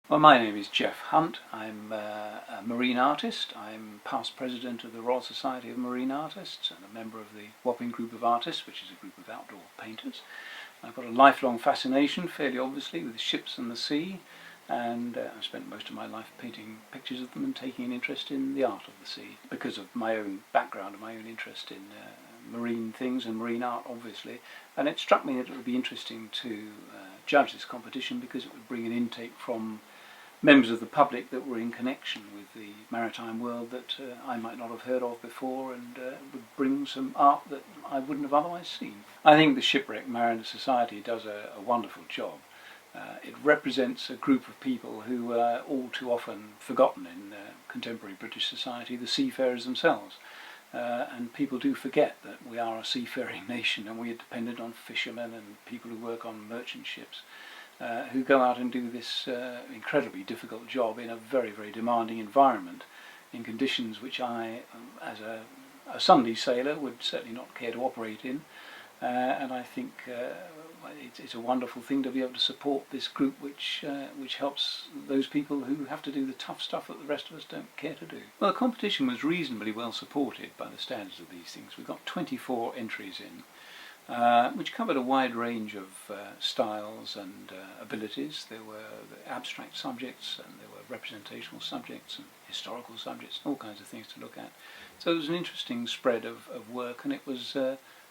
Well, my name is Geoff Hunt. I'm a marine artist. I'm past president of the Royal Society of Marine Artists and a member of the Wapping Group of Artists, which is a group of outdoor painters. I've got a lifelong fascination, fairly obviously, with ships and the sea, and I've spent most of my life painting pictures of them and taking an interest in the art of the sea because of my own background and my own interest in marine things and marine art, obviously. And it struck me that it would be interesting to judge this competition because it would bring an intake from members of the public that were in connection with the maritime world that I might not have heard of before, and would bring some art that I wouldn't have otherwise seen. I think the Shipwrecked Mariners Society does a wonderful job. It represents a group of people who are all too often forgotten in contemporary British society, the seafarers themselves. And people do forget that we are a seafaring nation and we are dependent on fishermen and people who work on merchant ships. Who go out and do this incredibly difficult job in a very, very demanding environment, in conditions which I, as a Sunday sailor, would certainly not care to operate in. And I think it's a wonderful thing to be able to support this group which helps those people who have to do the tough stuff that the rest of us don't care to do. Well, the competition was reasonably well supported by the standards of these things. We got 24 entries in, which covered a wide range of styles and abilities. There were abstract subjects and there were representational subjects and historical subjects, all kinds of things to look at. So it was an interesting spread of work, and it was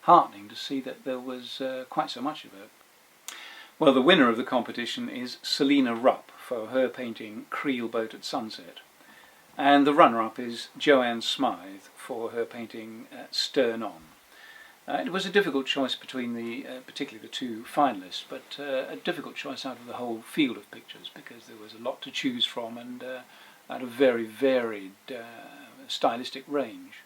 heartening to see that there was quite so much of it. Well, the winner of the competition is Celina Rupp for her painting Creel Boat at Sunset, and the runner-up is Joanne Smythe for her painting Stern On. It was a difficult choice between particularly the two finalists, but a difficult choice out of the whole field of pictures because there was a lot to choose from and at a very varied stylistic range.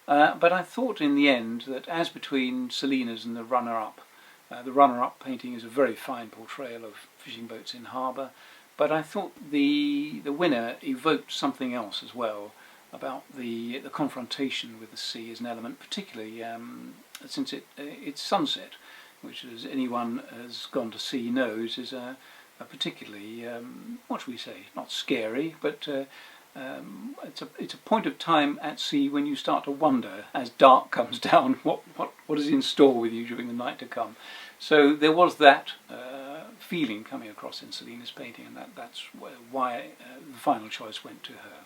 But I thought in the end that as between Celina's and the runner-up painting is a very fine portrayal of fishing boats in harbour, but I thought the winner evoked something else as well about the confrontation with the sea as an element, particularly since it's sunset, which, as anyone has gone to sea knows, is a particularly, what shall we say, not scary, but it's a point of time at sea when you start to wonder, as dark comes down, what is in store with you during the night to come. So there was that feeling coming across in Celina's painting, and that's why the final choice went to her.